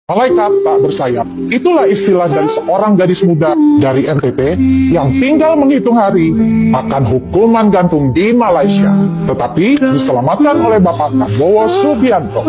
Malaikat tak bersayap. Itulah istilah dari seorang gadis muda dari NTT yang tinggal menghitung hari akan hukuman gantung di Malaysia, tetapi diselamatkan oleh Bapak Prabowo Subianto.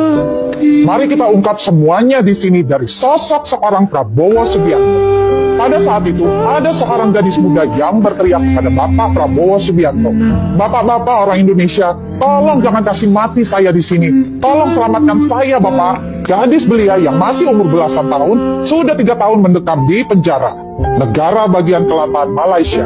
Mari kita ungkap semuanya di sini dari sosok seorang Prabowo Subianto. Pada saat itu, ada seorang gadis muda yang berteriak kepada Bapak Prabowo Subianto, "Bapak-bapak orang Indonesia, tolong jangan kasih mati saya di sini. Tolong selamatkan saya, Bapak." Gadis belia yang masih umur belasan tahun, sudah 3 tahun mendekam di penjara, negara bagian selatan Malaysia.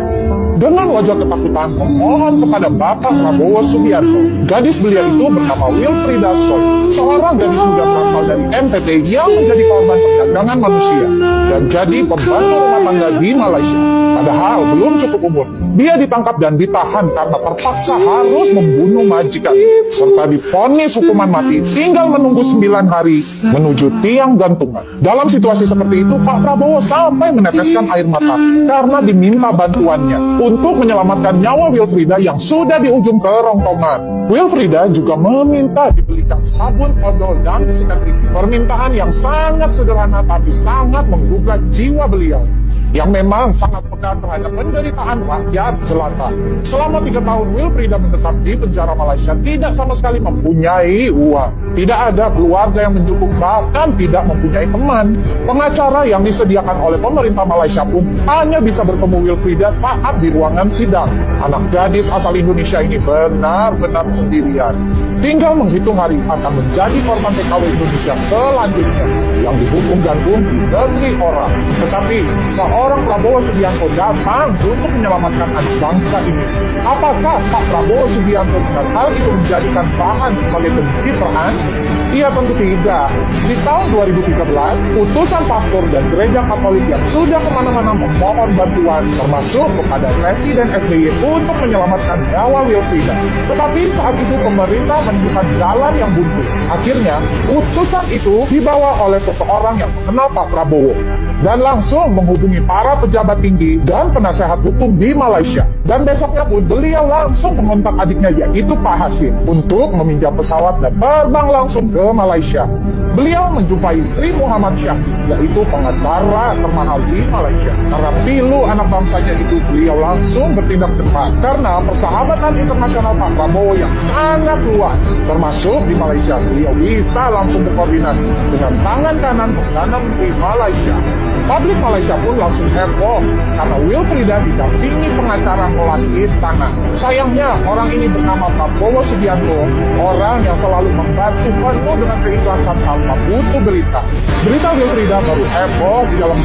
Dengan wajah ketakutan memohon kepada Bapak Prabowo Subianto. Gadis belia itu bernama Wilfrida Soy, seorang gadis muda berasal dari NTT yang menjadi korban perdagangan manusia dan jadi pembantu rumah tangga di Malaysia. Padahal belum cukup umur, dia ditangkap dan ditahan karena terpaksa harus membunuh majikan, serta divonis hukuman mati, tinggal menunggu 9 hari menuju tiang gantungan. Dalam situasi seperti itu, Pak Prabowo sampai meneteskan air mata karena diminta bantuannya untuk menyelamatkan nyawa Wilfrida yang sudah di ujung kerongkongan. Wilfrida juga meminta dibelikan sabun odol dan sikat gigi. Permintaan yang sangat sederhana tapi sangat menggugah jiwa beliau, yang memang sangat peka terhadap penderitaan rakyat jelata. Selama 3 tahun Wilfrida mendekam di penjara Malaysia, tidak sama sekali mempunyai uang. Tidak ada keluarga yang mendukung, bahkan tidak mempunyai teman. Pengacara yang disediakan oleh pemerintah Malaysia pun hanya bisa bertemu Wilfrida saat di ruangan sidang. Anak gadis asal Indonesia ini benar-benar sendirian. Tinggal menghitung hari akan menjadi korban TKW Indonesia selanjutnya yang dihukum gantung di negeri orang. Tetapi seorang Prabowo Subianto datang untuk menyelamatkan anak bangsa ini. Apakah Pak Prabowo Subianto benar hal itu menjadikan bahan sebagai pencitraan? Ia tentu tidak. Di tahun 2013, utusan pastor dan gereja Katolik yang sudah kemana-mana memohon bantuan, termasuk kepada Presiden SBY untuk menyelamatkan nyawa Wilfrida. Tetapi saat itu pemerintah menemukan jalan yang buntu. Akhirnya, utusan itu dibawa oleh seseorang yang mengenal Pak Prabowo dan langsung menghubungi para pejabat tinggi dan penasehat hukum di Malaysia. Dan besoknya pun beliau langsung mengontak adiknya, yaitu Pak Hasim, untuk meminjam pesawat dan terbang langsung ke Malaysia. Beliau menjumpai Sri Muhammad Syah, yaitu pengacara termahal di Malaysia. Karena pilu anak bangsanya itu, beliau langsung bertindak cepat karena persahabatan internasional Pak Prabowo yang sangat luas. Termasuk di Malaysia, beliau bisa langsung berkoordinasi dengan tangan kanan Perdana Menteri Malaysia. Publik Malaysia pun langsung heboh karena Wilfrida didampingi pengacara melas istana. Sayangnya orang ini bernama Prabowo Subianto, orang yang selalu membantu penuh dengan keikhlasan tanpa butuh berita. Berita Wilfrida baru heboh di dalam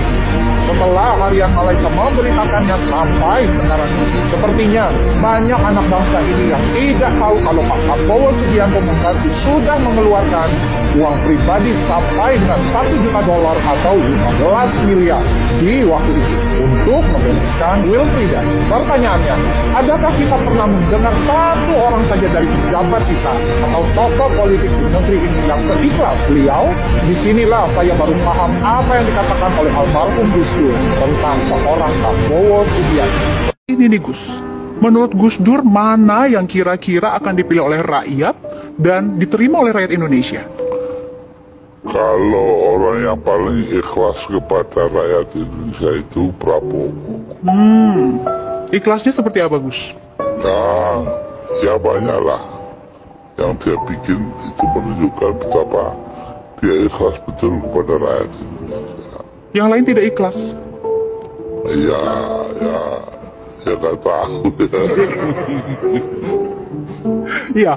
setelah harian Malaysia memberitakannya sampai sekarang. Sepertinya banyak anak bangsa ini yang tidak tahu kalau Pak Prabowo Subianto membantu sudah mengeluarkan uang pribadi sampai dengan $1 juta atau 15 miliar di waktu itu untuk membebaskan Wilfrida. Pertanyaannya, adakah kita pernah mendengar satu orang saja dari pejabat kita atau tokoh politik di negeri ini yang seikhlas beliau? Disinilah saya baru paham apa yang dikatakan oleh almarhum Gus Dur tentang seorang Prabowo Subianto. Ini nih Gus, menurut Gus Dur mana yang kira-kira akan dipilih oleh rakyat dan diterima oleh rakyat Indonesia? Kalau orang yang paling ikhlas kepada rakyat Indonesia itu Prabowo. Ikhlasnya seperti apa Gus? Nah, ya banyak lah yang dia bikin itu menunjukkan betapa dia ikhlas betul kepada rakyat Indonesia. Yang lain tidak ikhlas? Ya gak tahu. Iya.